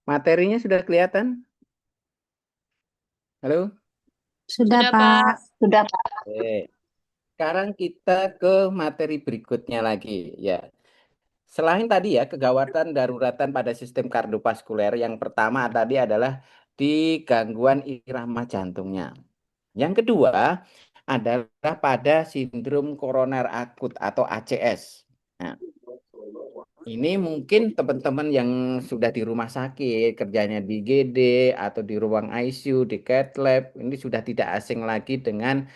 Materinya sudah kelihatan? Halo? Sudah, Sudah, Pak. Pak. Sudah, Pak. Oke. Sekarang kita ke materi berikutnya lagi. Ya, selain tadi ya kegawatan daruratan pada sistem kardiovaskuler, yang pertama tadi adalah di gangguan irama jantungnya. Yang kedua adalah pada sindrom koroner akut atau ACS. Nah, ini mungkin teman-teman yang sudah di rumah sakit, kerjanya di GD atau di ruang ICU, di cath lab, ini sudah tidak asing lagi dengan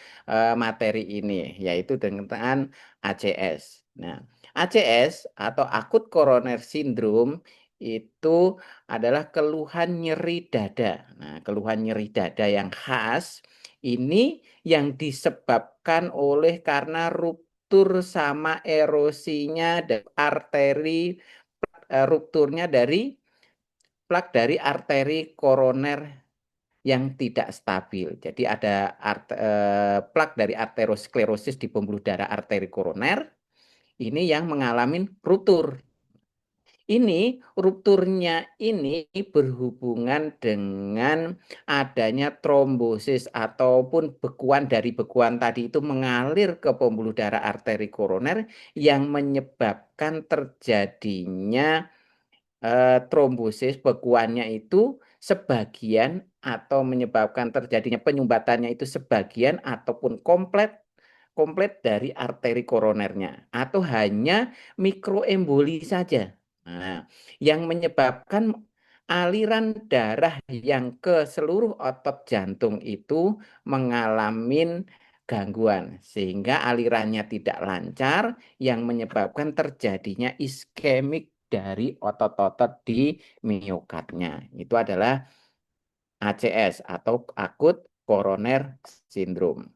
materi ini, yaitu dengan ACS. Nah, ACS atau akut koroner syndrome itu adalah keluhan nyeri dada. Nah, keluhan nyeri dada yang khas ini yang disebabkan oleh karena ruptur sama erosinya arteri, rupturnya dari plak dari arteri koroner yang tidak stabil. Jadi ada plak dari arteriosklerosis di pembuluh darah arteri koroner ini yang mengalami ruptur. Ini rupturnya ini berhubungan dengan adanya trombosis ataupun bekuan dari bekuan tadi itu mengalir ke pembuluh darah arteri koroner yang menyebabkan terjadinya trombosis bekuannya itu sebagian atau menyebabkan terjadinya penyumbatannya itu sebagian ataupun komplit komplit dari arteri koronernya atau hanya mikroemboli saja. Nah, yang menyebabkan aliran darah yang ke seluruh otot jantung itu mengalami gangguan sehingga alirannya tidak lancar yang menyebabkan terjadinya iskemik dari otot-otot di miokardnya. Itu adalah ACS atau akut koroner syndrome.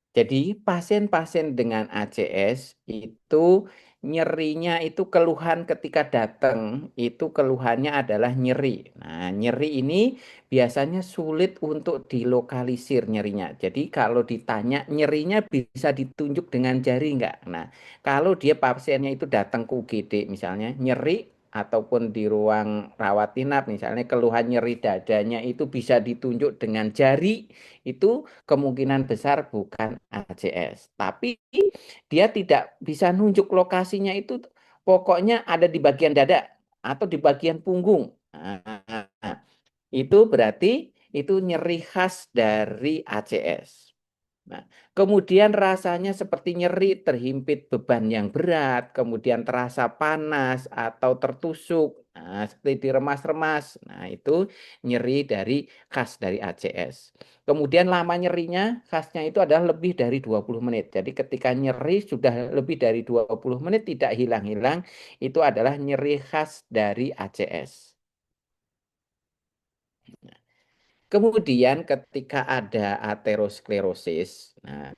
Jadi pasien-pasien dengan ACS itu nyerinya itu keluhan ketika datang itu keluhannya adalah nyeri. Nah, nyeri ini biasanya sulit untuk dilokalisir nyerinya. Jadi kalau ditanya nyerinya bisa ditunjuk dengan jari enggak? Nah, kalau dia pasiennya itu datang ke UGD misalnya nyeri ataupun di ruang rawat inap misalnya keluhan nyeri dadanya itu bisa ditunjuk dengan jari itu kemungkinan besar bukan ACS. Tapi dia tidak bisa nunjuk lokasinya itu pokoknya ada di bagian dada atau di bagian punggung. Nah, itu berarti itu nyeri khas dari ACS. Nah, kemudian rasanya seperti nyeri, terhimpit beban yang berat, kemudian terasa panas atau tertusuk, nah, seperti diremas-remas. Nah, itu nyeri dari khas dari ACS. Kemudian lama nyerinya khasnya itu adalah lebih dari 20 menit. Jadi ketika nyeri sudah lebih dari 20 menit tidak hilang-hilang, itu adalah nyeri khas dari ACS. Kemudian ketika ada aterosklerosis, nah,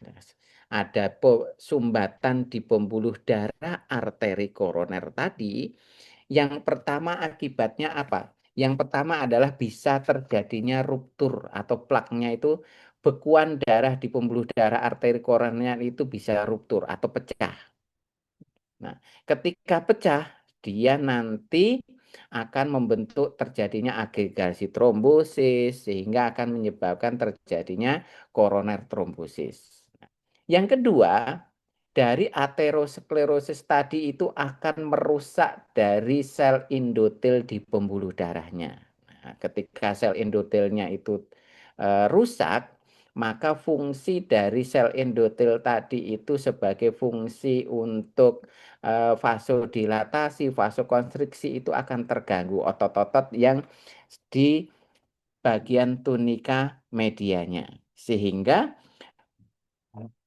ada sumbatan di pembuluh darah arteri koroner tadi, yang pertama akibatnya apa? Yang pertama adalah bisa terjadinya ruptur atau plaknya itu bekuan darah di pembuluh darah arteri koroner itu bisa ruptur atau pecah. Nah, ketika pecah, dia nanti akan membentuk terjadinya agregasi trombosis sehingga akan menyebabkan terjadinya koroner trombosis. Nah, yang kedua, dari aterosklerosis tadi itu akan merusak dari sel endotel di pembuluh darahnya. Nah, ketika sel endotelnya itu rusak, maka fungsi dari sel endotel tadi itu sebagai fungsi untuk vasodilatasi, vasokonstriksi itu akan terganggu otot-otot yang di bagian tunika medianya. Sehingga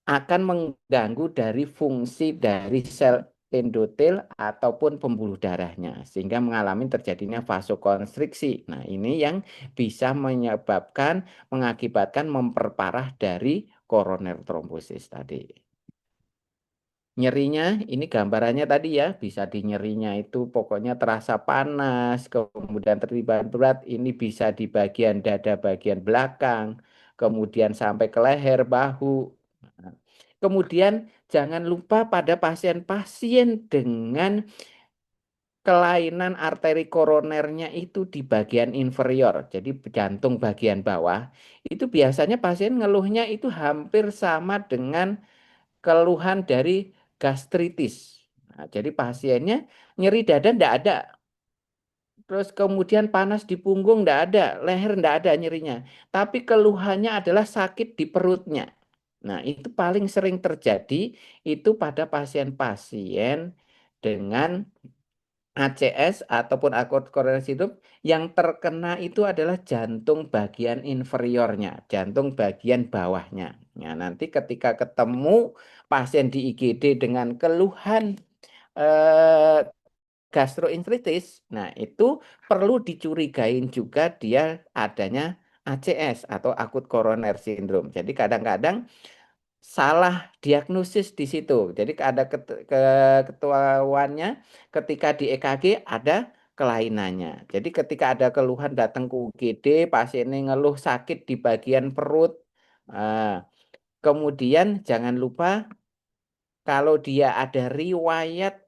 akan mengganggu dari fungsi dari sel endotel ataupun pembuluh darahnya sehingga mengalami terjadinya vasokonstriksi. Nah, ini yang bisa menyebabkan mengakibatkan memperparah dari koroner trombosis tadi. Nyerinya ini gambarannya tadi ya, bisa di nyerinya itu pokoknya terasa panas, kemudian terlibat berat, ini bisa di bagian dada bagian belakang, kemudian sampai ke leher, bahu. Nah, kemudian jangan lupa pada pasien-pasien dengan kelainan arteri koronernya itu di bagian inferior, jadi jantung bagian bawah, itu biasanya pasien ngeluhnya itu hampir sama dengan keluhan dari gastritis. Nah, jadi pasiennya nyeri dada enggak ada, terus kemudian panas di punggung enggak ada, leher enggak ada nyerinya, tapi keluhannya adalah sakit di perutnya. Nah, itu paling sering terjadi itu pada pasien-pasien dengan ACS ataupun akut coronary syndrome yang terkena itu adalah jantung bagian inferiornya, jantung bagian bawahnya. Nah, nanti ketika ketemu pasien di IGD dengan keluhan eh, gastroenteritis, nah itu perlu dicurigain juga dia adanya ACS atau akut coronary syndrome. Jadi kadang-kadang salah diagnosis di situ. Jadi ada ketahuannya ketika di EKG ada kelainannya. Jadi ketika ada keluhan datang ke UGD, pasiennya ngeluh sakit di bagian perut. Nah, kemudian jangan lupa kalau dia ada riwayat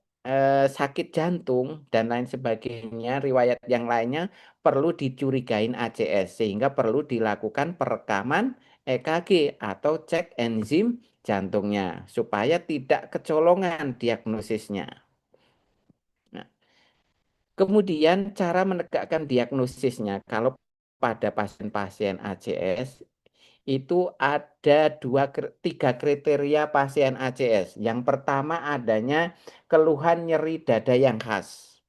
sakit jantung dan lain sebagainya, riwayat yang lainnya perlu dicurigain ACS sehingga perlu dilakukan perekaman EKG atau cek enzim jantungnya supaya tidak kecolongan diagnosisnya. Nah, kemudian cara menegakkan diagnosisnya kalau pada pasien-pasien ACS itu ada tiga kriteria pasien ACS. Yang pertama adanya keluhan nyeri dada yang khas.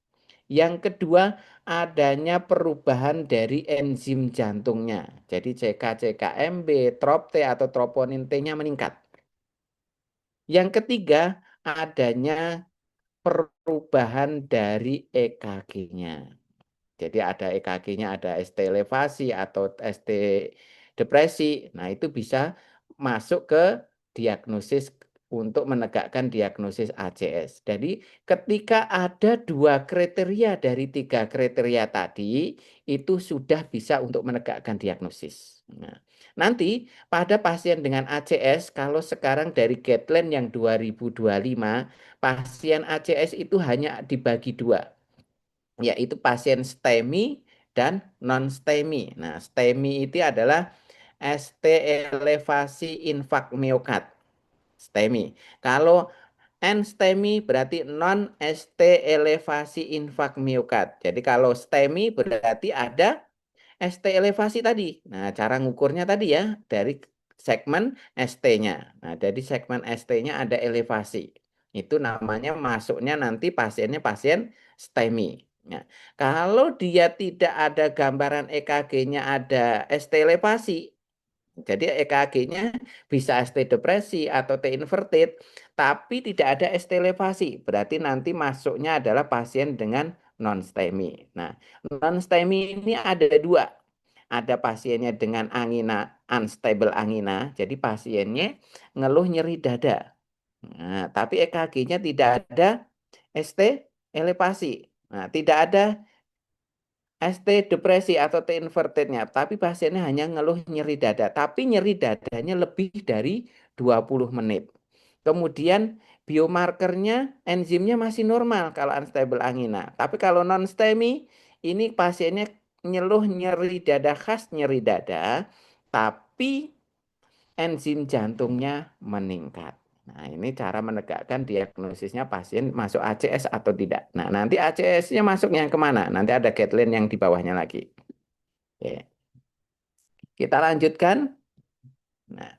Yang kedua adanya perubahan dari enzim jantungnya. Jadi CK-CKMB, TROP-T atau troponin T-nya meningkat. Yang ketiga adanya perubahan dari EKG-nya. Jadi ada EKG-nya, ada ST elevasi atau ST depresi. Nah, itu bisa masuk ke diagnosis untuk menegakkan diagnosis ACS. Jadi, ketika ada dua kriteria dari tiga kriteria tadi, itu sudah bisa untuk menegakkan diagnosis. Nah, nanti pada pasien dengan ACS, kalau sekarang dari guideline yang 2025, pasien ACS itu hanya dibagi dua, yaitu pasien STEMI dan non-STEMI. Nah, STEMI itu adalah ST elevasi infak miokard. STEMI. Kalau N-STEMI berarti non ST elevasi infak miokard. Jadi kalau STEMI berarti ada ST elevasi tadi. Nah, cara ngukurnya tadi ya dari segmen ST-nya. Nah, dari segmen ST-nya ada elevasi. Itu namanya masuknya nanti pasiennya pasien STEMI. Nah, kalau dia tidak ada gambaran EKG-nya ada ST elevasi, jadi EKG-nya bisa ST depresi atau T inverted, tapi tidak ada ST elevasi. Berarti nanti masuknya adalah pasien dengan non-STEMI. Nah, non-STEMI ini ada dua. Ada pasiennya dengan angina, unstable angina. Jadi pasiennya ngeluh nyeri dada. Nah, tapi EKG-nya tidak ada ST elevasi. Nah, tidak ada ST depresi atau T invertednya, tapi pasiennya hanya ngeluh nyeri dada, tapi nyeri dadanya lebih dari 20 menit. Kemudian biomarkernya, enzimnya masih normal kalau unstable angina. Tapi kalau non-STEMI, ini pasiennya ngeluh nyeri dada khas nyeri dada, tapi enzim jantungnya meningkat. Nah, ini cara menegakkan diagnosisnya pasien masuk ACS atau tidak. Nah, nanti ACS-nya masuk yang kemana? Nanti ada guideline yang di bawahnya lagi. Oke. Kita lanjutkan. Nah,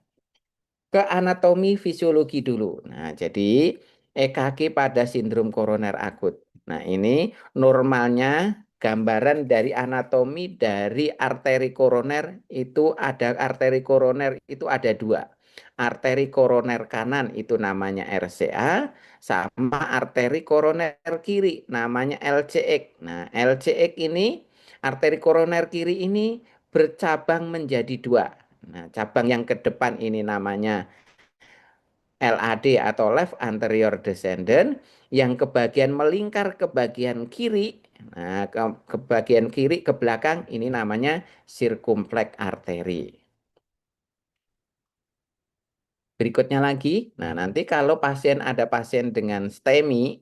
ke anatomi fisiologi dulu. Nah, jadi EKG pada sindrom koroner akut. Nah, ini normalnya gambaran dari anatomi dari arteri koroner itu ada arteri koroner itu ada dua. Arteri koroner kanan itu namanya RCA, sama arteri koroner kiri namanya LCX. Nah, LCX ini arteri koroner kiri ini bercabang menjadi dua. Nah, cabang yang ke depan ini namanya LAD atau left anterior descendant, yang ke bagian melingkar ke bagian kiri. Nah, ke bagian kiri ke belakang ini namanya circumflex artery. Berikutnya lagi, nah nanti kalau ada pasien dengan STEMI,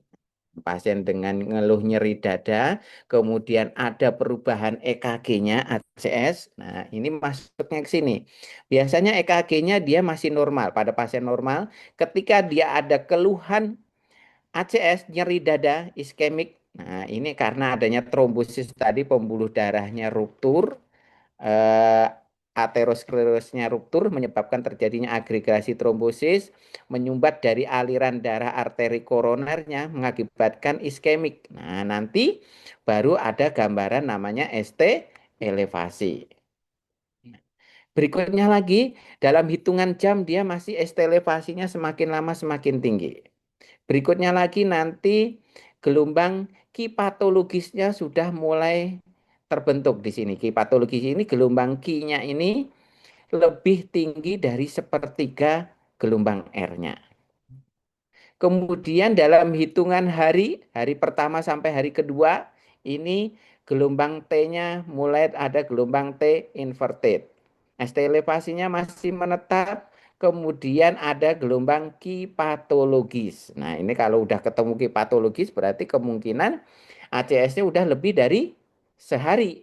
pasien dengan ngeluh nyeri dada, kemudian ada perubahan EKG-nya, ACS, nah ini masuknya ke sini. Biasanya EKG-nya dia masih normal, pada pasien normal, ketika dia ada keluhan ACS, nyeri dada, iskemik, nah ini karena adanya trombosis tadi, pembuluh darahnya ruptur, eh, aterosklerosnya ruptur menyebabkan terjadinya agregasi trombosis, menyumbat dari aliran darah arteri koronernya mengakibatkan iskemik. Nah, nanti baru ada gambaran namanya ST elevasi. Berikutnya lagi, dalam hitungan jam dia masih ST elevasinya semakin lama semakin tinggi. Berikutnya lagi nanti gelombang kipatologisnya sudah mulai terbentuk di sini. Kipatologis ini gelombang Q-nya ini lebih tinggi dari sepertiga gelombang R-nya. Kemudian dalam hitungan hari, hari pertama sampai hari kedua, ini gelombang T-nya mulai ada gelombang T inverted. ST elevasinya masih menetap, kemudian ada gelombang kipatologis. Nah, ini kalau udah ketemu kipatologis berarti kemungkinan ACS-nya udah lebih dari sehari.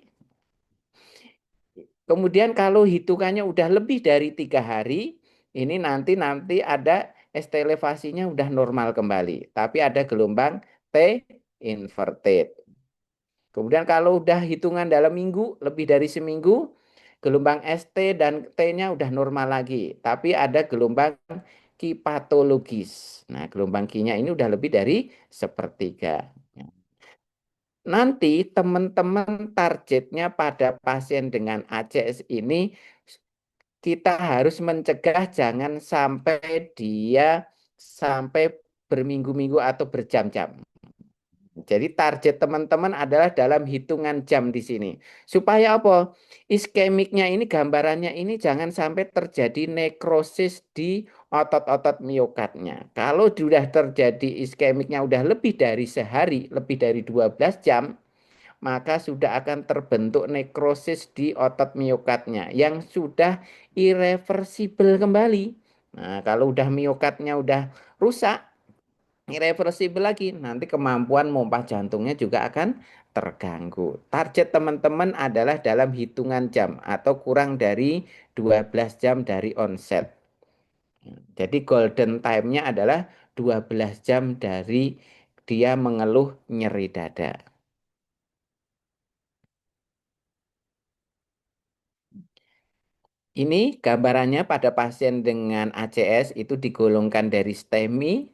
Kemudian kalau hitungannya udah lebih dari 3 hari, ini nanti ada ST elevasinya udah normal kembali, tapi ada gelombang T inverted. Kemudian kalau udah hitungan dalam minggu, lebih dari seminggu, gelombang ST dan T-nya udah normal lagi, tapi ada gelombang kipatologis. Nah, gelombang Q-nya ini udah lebih dari sepertiga. Nanti teman-teman targetnya pada pasien dengan ACS ini kita harus mencegah jangan sampai dia sampai berminggu-minggu atau berjam-jam. Jadi target teman-teman adalah dalam hitungan jam di sini. Supaya apa? Iskemiknya ini gambarannya ini jangan sampai terjadi nekrosis di otot-otot miokardnya. Kalau sudah terjadi iskemiknya udah lebih dari sehari, lebih dari 12 jam, maka sudah akan terbentuk nekrosis di otot miokardnya yang sudah irreversibel kembali. Nah, kalau udah miokardnya udah rusak, irreversibel lagi, nanti kemampuan pompa jantungnya juga akan terganggu. Target teman-teman adalah dalam hitungan jam atau kurang dari 12 jam dari onset. Jadi golden time-nya adalah 12 jam dari dia mengeluh nyeri dada. Ini gambarannya pada pasien dengan ACS itu digolongkan dari STEMI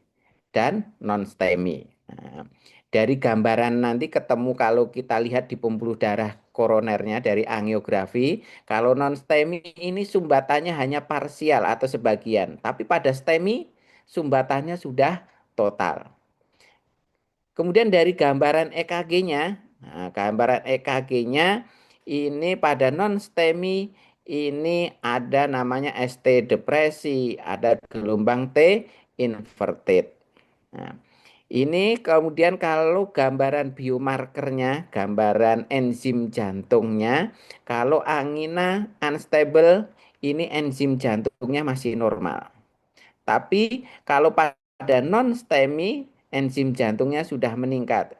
dan non-STEMI. Nah, dari gambaran nanti ketemu kalau kita lihat di pembuluh darah koronernya dari angiografi, kalau non-STEMI ini sumbatannya hanya parsial atau sebagian, tapi pada STEMI sumbatannya sudah total. Kemudian dari gambaran EKG-nya, nah, gambaran EKG-nya ini pada non-STEMI ini ada namanya ST depresi, ada gelombang T inverted. Nah, ini kemudian kalau gambaran biomarkernya, gambaran enzim jantungnya, kalau angina unstable, ini enzim jantungnya masih normal. Tapi kalau pada non-STEMI, enzim jantungnya sudah meningkat.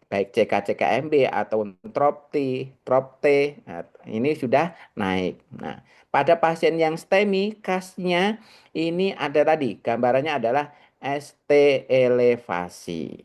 Baik CK-CKMB atau TROP-T, nah, ini sudah naik. Nah, pada pasien yang STEMI, kasnya ini ada tadi, gambarannya adalah ST elevasi.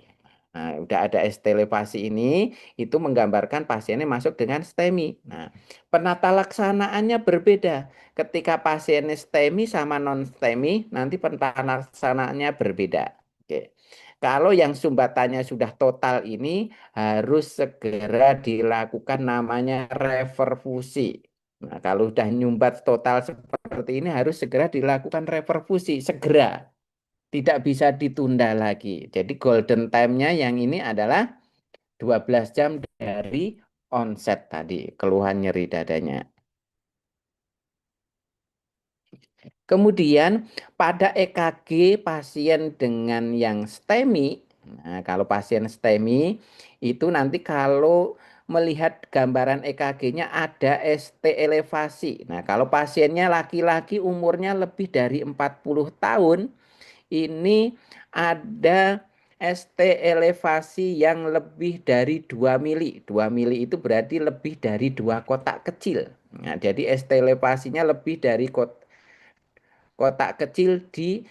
Nah, udah ada ST elevasi ini, itu menggambarkan pasiennya masuk dengan STEMI. Nah, penata laksanaannya berbeda. Ketika pasien STEMI sama non-STEMI, nanti penata laksanaannya berbeda. Oke. Kalau yang sumbatannya sudah total ini harus segera dilakukan namanya reperfusi. Nah, kalau sudah nyumbat total seperti ini harus segera dilakukan reperfusi, segera. Tidak bisa ditunda lagi. Jadi golden time-nya yang ini adalah 12 jam dari onset tadi, keluhan nyeri dadanya. Kemudian pada EKG pasien dengan yang STEMI, nah kalau pasien STEMI itu nanti kalau melihat gambaran EKG-nya ada ST elevasi. Nah, kalau pasiennya laki-laki umurnya lebih dari 40 tahun, ini ada ST elevasi yang lebih dari 2 mili. 2 mili itu berarti lebih dari 2 kotak kecil. Nah, jadi ST elevasinya lebih dari kotak kecil di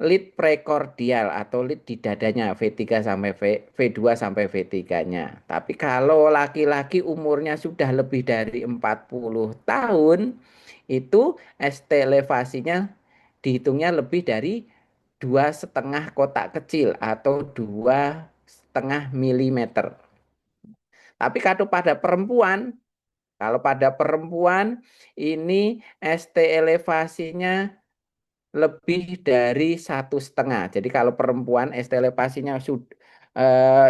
lid prekordial atau lid di dadanya V3 sampai V2 sampai V3-nya. Tapi kalau laki-laki umurnya sudah lebih dari 40 tahun, itu ST elevasinya dihitungnya lebih dari 2,5 kotak kecil atau 2,5 milimeter. Tapi kalau pada perempuan ini ST elevasinya lebih dari 1,5. Jadi kalau perempuan ST elevasinya sudah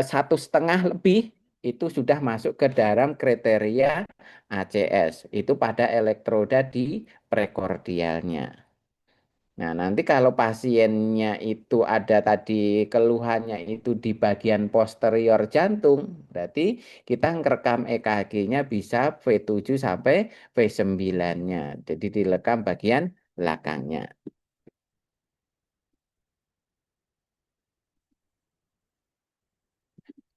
1,5 lebih, itu sudah masuk ke dalam kriteria ACS. Itu pada elektroda di prekordialnya. Nah, nanti kalau pasiennya itu ada tadi keluhannya itu di bagian posterior jantung, berarti kita ngerekam EKG-nya bisa V7 sampai V9-nya. Jadi direkam bagian belakangnya.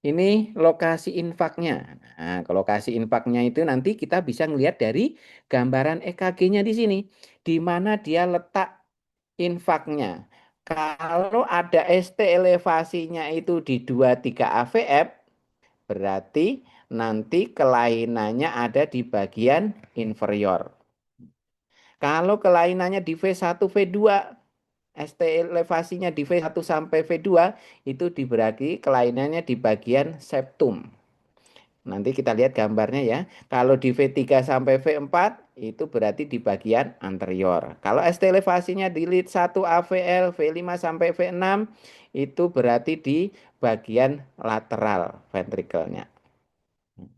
Ini lokasi infaknya. Nah, ke lokasi infaknya itu nanti kita bisa ngelihat dari gambaran EKG-nya di sini, di mana dia letak infaknya. Kalau ada ST elevasinya itu di 23 AVF, berarti nanti kelainannya ada di bagian inferior. Kalau kelainannya di V1, V2, ST elevasinya di V1 sampai V2, itu dibagi kelainannya di bagian septum. Nanti kita lihat gambarnya ya. Kalau di V3 sampai V4 itu berarti di bagian anterior. Kalau ST elevasinya di lead 1 AVL V5 sampai V6 itu berarti di bagian lateral ventrikelnya.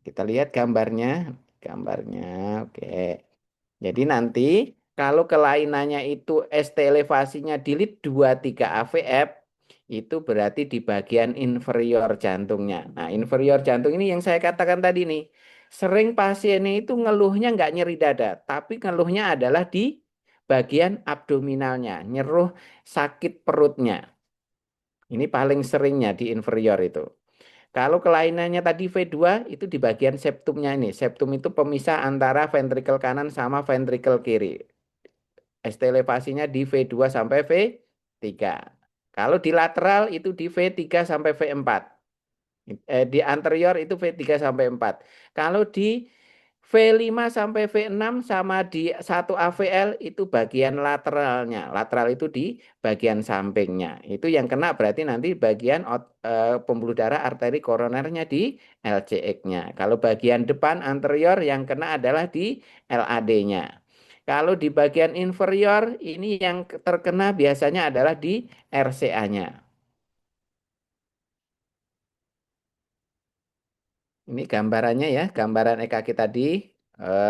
Kita lihat gambarnya. Gambarnya, oke. Jadi nanti kalau kelainannya itu ST elevasinya di lead 23 AVF itu berarti di bagian inferior jantungnya. Nah, inferior jantung ini yang saya katakan tadi nih. Sering pasiennya itu ngeluhnya nggak nyeri dada, tapi ngeluhnya adalah di bagian abdominalnya, nyeruh sakit perutnya. Ini paling seringnya di inferior itu. Kalau kelainannya tadi V2 itu di bagian septumnya ini. Septum itu pemisah antara ventrikel kanan sama ventrikel kiri. ST elevasinya di V2 sampai V3. Kalau di lateral itu di V3 sampai V4. Di anterior itu V3 sampai 4. Kalau di V5 sampai V6 sama di 1 AVL itu bagian lateralnya. Lateral itu di bagian sampingnya. Itu yang kena berarti nanti bagian pembuluh darah arteri koronernya di LCX-nya. Kalau bagian depan anterior yang kena adalah di LAD-nya. Kalau di bagian inferior ini yang terkena biasanya adalah di RCA-nya. Ini gambarannya ya, gambaran EKG tadi,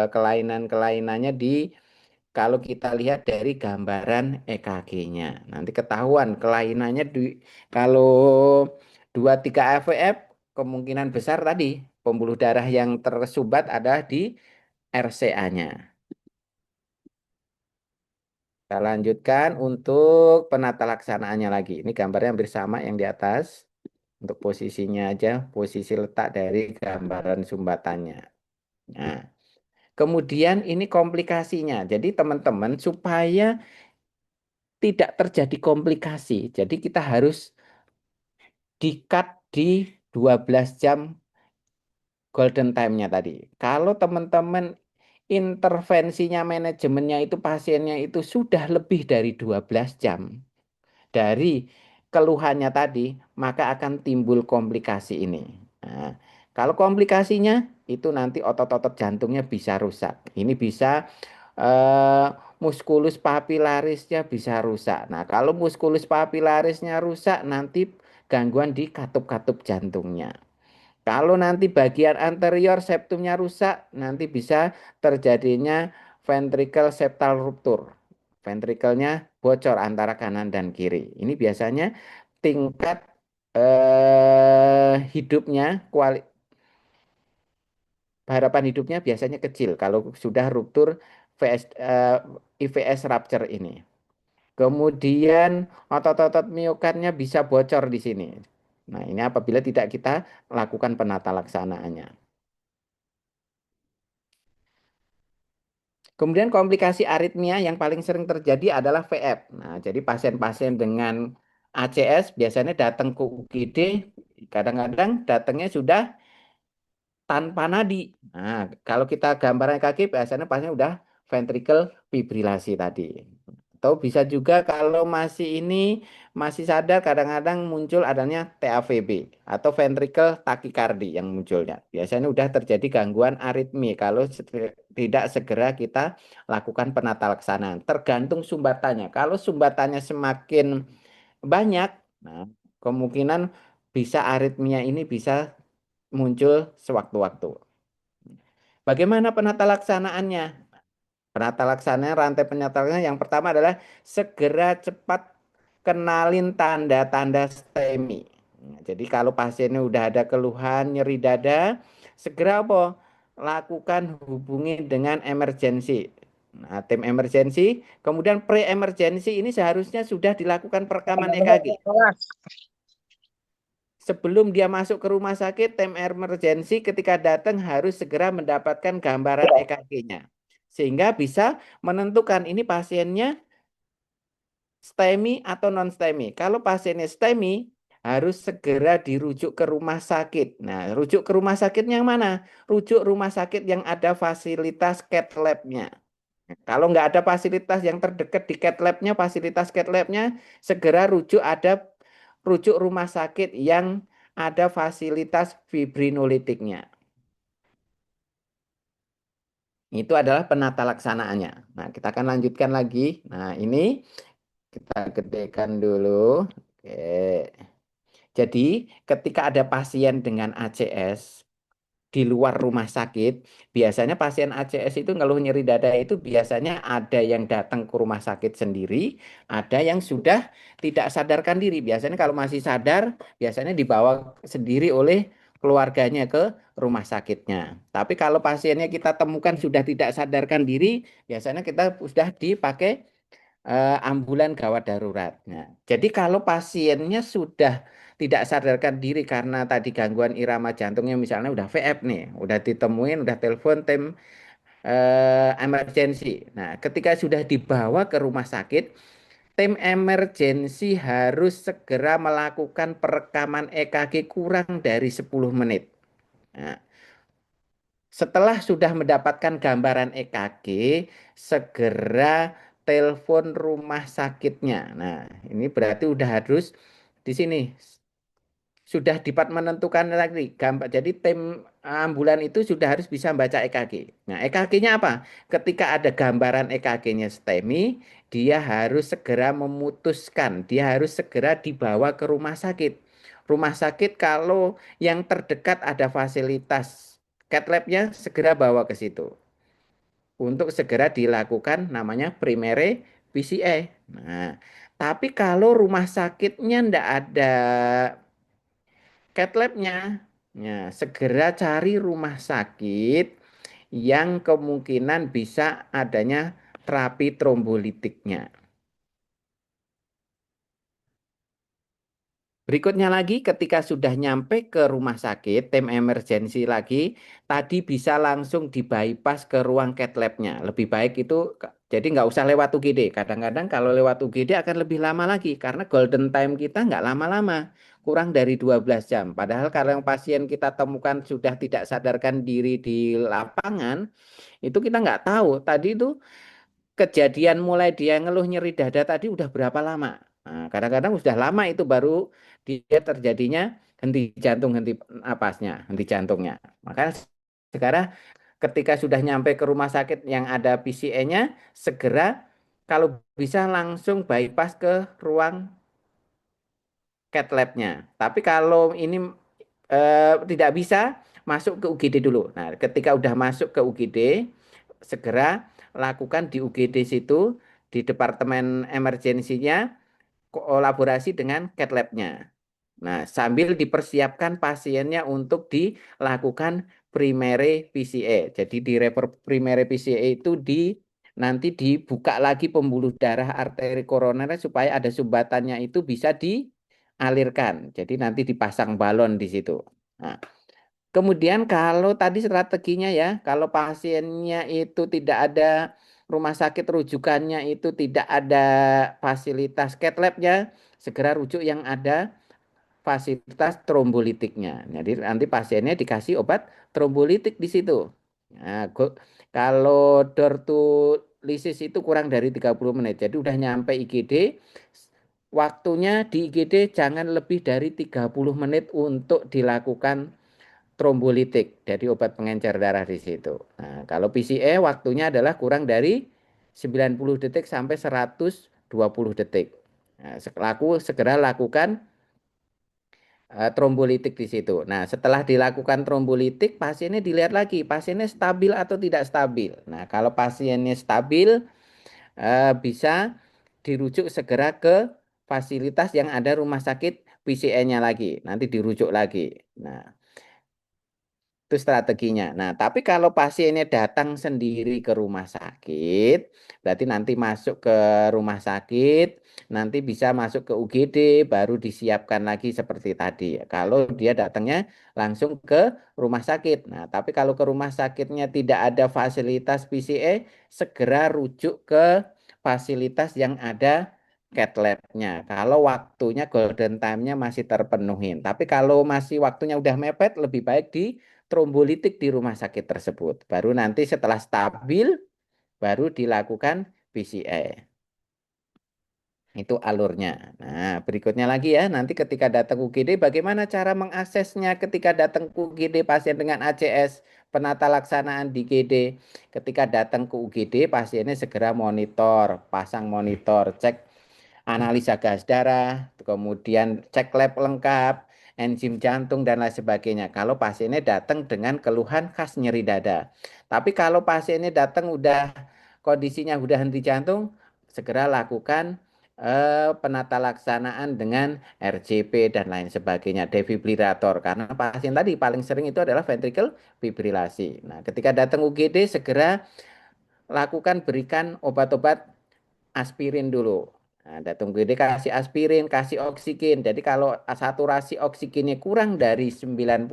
kelainan-kelainannya di kalau kita lihat dari gambaran EKG-nya. Nanti ketahuan kelainannya di kalau 23 AVF kemungkinan besar tadi pembuluh darah yang tersumbat adalah di RCA-nya. Kita lanjutkan untuk penata laksanaannya lagi. Ini gambarnya hampir sama yang di atas. Untuk posisinya aja, posisi letak dari gambaran sumbatannya. Nah, kemudian ini komplikasinya. Jadi teman-teman supaya tidak terjadi komplikasi. Jadi kita harus di-cut di 12 jam golden time-nya tadi. Kalau teman-teman intervensinya manajemennya itu pasiennya itu sudah lebih dari 12 jam dari keluhannya tadi, maka akan timbul komplikasi ini. Nah, kalau komplikasinya itu nanti otot-otot jantungnya bisa rusak. Ini bisa muskulus papilarisnya bisa rusak. Nah, kalau muskulus papilarisnya rusak, nanti gangguan di katup-katup jantungnya. Kalau nanti bagian anterior septumnya rusak, nanti bisa terjadinya ventricle septal ruptur. Ventrikelnya bocor antara kanan dan kiri. Ini biasanya tingkat hidupnya harapan hidupnya biasanya kecil kalau sudah ruptur IVS rupture ini. Kemudian otot-otot miokardnya bisa bocor di sini. Nah, ini apabila tidak kita lakukan penata laksanaannya. Kemudian komplikasi aritmia yang paling sering terjadi adalah VF. Nah, jadi pasien-pasien dengan ACS biasanya datang ke UGD, kadang-kadang datangnya sudah tanpa nadi. Nah, kalau kita gambaran kaki biasanya pasien udah ventricle fibrilasi tadi. Atau bisa juga kalau masih ini masih sadar kadang-kadang muncul adanya TAVB atau ventricle tachycardia yang munculnya. Biasanya udah terjadi gangguan aritmi kalau tidak segera kita lakukan penata laksanaan. Tergantung sumbatannya. Kalau sumbatannya semakin banyak, nah kemungkinan bisa aritmia ini bisa muncul sewaktu-waktu. Bagaimana penata laksanaannya? Penata laksananya, rantai penata laksananya yang pertama adalah segera cepat kenalin tanda-tanda STEMI. Nah, jadi kalau pasiennya udah ada keluhan nyeri dada, segera apa? Lakukan hubungi dengan emergensi. Nah, tim emergensi, kemudian pre-emergensi ini seharusnya sudah dilakukan perekaman EKG. Sebelum dia masuk ke rumah sakit, tim emergency ketika datang harus segera mendapatkan gambaran EKG-nya. Sehingga bisa menentukan ini pasiennya STEMI atau non-STEMI. Kalau pasiennya STEMI, harus segera dirujuk ke rumah sakit. Nah, rujuk ke rumah sakit yang mana? Rujuk rumah sakit yang ada fasilitas cath lab-nya. Kalau nggak ada fasilitas yang terdekat di cath lab-nya, fasilitas cath lab-nya, segera rujuk rumah sakit yang ada fasilitas fibrinolitiknya. Itu adalah penata laksanaannya. Nah, kita akan lanjutkan lagi. Nah, ini kita gedekan dulu. Oke. Jadi, ketika ada pasien dengan ACS, di luar rumah sakit, biasanya pasien ACS itu ngeluh nyeri dada itu biasanya ada yang datang ke rumah sakit sendiri, ada yang sudah tidak sadarkan diri. Biasanya kalau masih sadar, biasanya dibawa sendiri oleh keluarganya ke rumah sakitnya. Tapi kalau pasiennya kita temukan sudah tidak sadarkan diri, biasanya kita sudah dipakai ambulan gawat darurat. Nah, jadi kalau pasiennya sudah tidak sadarkan diri karena tadi gangguan irama jantungnya misalnya udah VF nih, udah ditemuin, udah telepon tim emergency. Nah, ketika sudah dibawa ke rumah sakit, tim emergency harus segera melakukan perekaman EKG kurang dari 10 menit. Nah, setelah sudah mendapatkan gambaran EKG, segera telepon rumah sakitnya. Nah, ini berarti udah harus di sini sudah dapat menentukan lagi gambar. Jadi tim ambulan itu sudah harus bisa baca EKG. Nah, EKG-nya apa? Ketika ada gambaran EKG-nya STEMI, dia harus segera memutuskan, dia harus segera dibawa ke rumah sakit. Rumah sakit kalau yang terdekat ada fasilitas cath lab-nya segera bawa ke situ untuk segera dilakukan namanya primary PCA. Nah, tapi kalau rumah sakitnya ndak ada cath lab-nya, ya, segera cari rumah sakit yang kemungkinan bisa adanya terapi trombolitiknya. Berikutnya lagi, ketika sudah nyampe ke rumah sakit, tim emergensi lagi, tadi bisa langsung di bypass ke ruang cath lab-nya. Lebih baik itu, jadi nggak usah lewat UGD. Kadang-kadang kalau lewat UGD akan lebih lama lagi, karena golden time kita nggak lama-lama, kurang dari 12 jam. Padahal kalau yang pasien kita temukan sudah tidak sadarkan diri di lapangan, itu kita nggak tahu. Tadi itu kejadian mulai dia ngeluh nyeri dada tadi udah berapa lama. Nah, kadang-kadang sudah lama itu baru dia terjadinya henti jantung, henti napasnya, henti jantungnya. Maka sekarang ketika sudah nyampe ke rumah sakit yang ada PCA-nya, segera kalau bisa langsung bypass ke ruang cath lab-nya. Tapi kalau ini tidak bisa, masuk ke UGD dulu. Nah, ketika udah masuk ke UGD, segera lakukan di UGD situ, di departemen emergensinya, kolaborasi dengan cath lab-nya. Nah, sambil dipersiapkan pasiennya untuk dilakukan primary PCA. Jadi di rever primary PCA itu nanti dibuka lagi pembuluh darah arteri koroner supaya ada sumbatannya itu bisa dialirkan. Jadi nanti dipasang balon di situ. Nah, kemudian kalau tadi strateginya ya, kalau pasiennya itu tidak ada rumah sakit rujukannya itu tidak ada fasilitas cath labnya, segera rujuk yang ada fasilitas trombolitiknya. Jadi nanti pasiennya dikasih obat trombolitik di situ. Nah, kalau door to lysis itu kurang dari 30 menit. Jadi udah nyampe IGD, waktunya di IGD jangan lebih dari 30 menit untuk dilakukan trombolitik. Jadi obat pengencer darah di situ. Nah, kalau PCA waktunya adalah kurang dari 90 detik sampai 120 detik. Nah, segera lakukan trombolitik di situ. Nah, setelah dilakukan trombolitik, pasiennya dilihat lagi, pasiennya stabil atau tidak stabil. Nah, kalau pasiennya stabil, bisa dirujuk segera ke fasilitas yang ada rumah sakit PCN-nya lagi. Nanti dirujuk lagi. Nah, itu strateginya. Nah, tapi kalau pasiennya datang sendiri ke rumah sakit, berarti nanti masuk ke rumah sakit, nanti bisa masuk ke UGD, baru disiapkan lagi seperti tadi. Kalau dia datangnya langsung ke rumah sakit. Nah, tapi kalau ke rumah sakitnya tidak ada fasilitas PCA, segera rujuk ke fasilitas yang ada cath lab-nya. Kalau waktunya golden time-nya masih terpenuhi. Tapi kalau masih waktunya udah mepet, lebih baik di trombolitik di rumah sakit tersebut. Baru nanti setelah stabil, baru dilakukan PCA. Itu alurnya. Nah, berikutnya lagi ya, nanti ketika datang UGD, bagaimana cara mengaksesnya ketika datang ke UGD pasien dengan ACS, penata laksanaan di GD. Ketika datang ke UGD, pasiennya segera monitor, pasang monitor, cek analisa gas darah, kemudian cek lab lengkap, enzim jantung dan lain sebagainya. Kalau pasiennya datang dengan keluhan khas nyeri dada. Tapi kalau pasiennya datang udah kondisinya udah henti jantung, segera lakukan penata laksanaan dengan RJP dan lain sebagainya, defibrilator. Karena pasien tadi paling sering itu adalah ventricle fibrilasi. Nah, ketika datang UGD segera lakukan berikan obat-obat aspirin dulu. Nah, datang UGD kasih aspirin, kasih oksigen. Jadi kalau saturasi oksigennya kurang dari 90,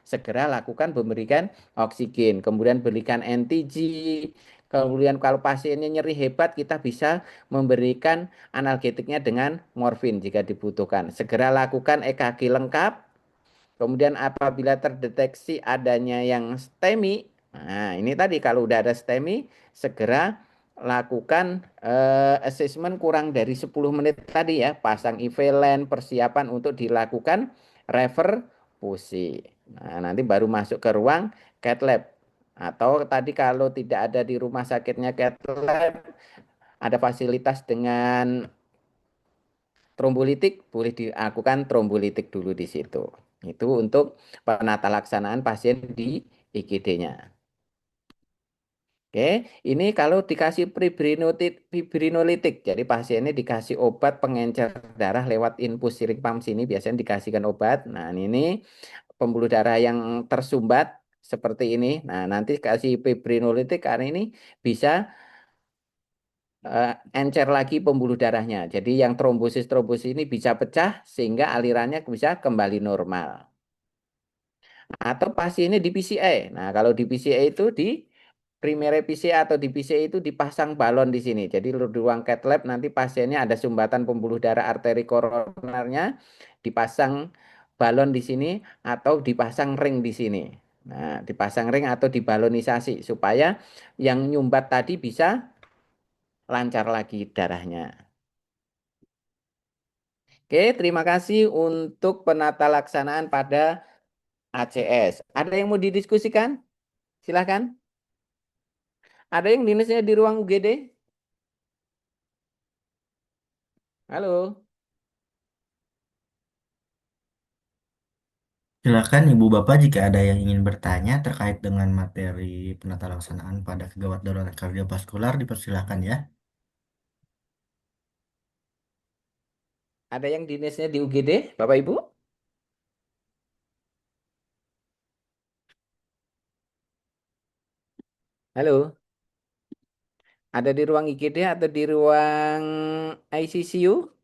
segera lakukan memberikan oksigen. Kemudian berikan NTG. Kemudian kalau pasiennya nyeri hebat, kita bisa memberikan analgetiknya dengan morfin jika dibutuhkan. Segera lakukan EKG lengkap. Kemudian apabila terdeteksi adanya yang STEMI, nah ini tadi kalau udah ada STEMI, segera lakukan assessment kurang dari 10 menit tadi ya, pasang IV persiapan untuk dilakukan reperfusi. Nah, nanti baru masuk ke ruang cath lab. Atau tadi kalau tidak ada di rumah sakitnya cath lab, ada fasilitas dengan trombolitik, boleh dilakukan trombolitik dulu di situ. Itu untuk penata laksanaan pasien di IGD-nya. Oke, ini kalau dikasih fibrinolitik, jadi pasiennya dikasih obat pengencer darah lewat infus siring pump sini, biasanya dikasihkan obat. Nah, ini pembuluh darah yang tersumbat seperti ini. Nah, nanti kasih fibrinolitik karena ini bisa encer lagi pembuluh darahnya. Jadi yang trombosis-trombosis ini bisa pecah sehingga alirannya bisa kembali normal. Atau pasiennya di PCA. Nah, kalau di PCA itu di primary PCA atau di PCA itu dipasang balon di sini. Jadi di ruang cath lab nanti pasiennya ada sumbatan pembuluh darah arteri koronernya, dipasang balon di sini atau dipasang ring di sini. Nah, dipasang ring atau dibalonisasi supaya yang nyumbat tadi bisa lancar lagi darahnya. Oke, terima kasih untuk penata laksanaan pada ACS. Ada yang mau didiskusikan? Silahkan. Ada yang dinasnya di ruang UGD? Halo. Silakan Ibu Bapak jika ada yang ingin bertanya terkait dengan materi penata laksanaan pada kegawat darurat kardiovaskular dipersilakan ya. Ada yang dinasnya di UGD, Bapak Ibu? Halo, ada di ruang IGD atau di ruang ICCU?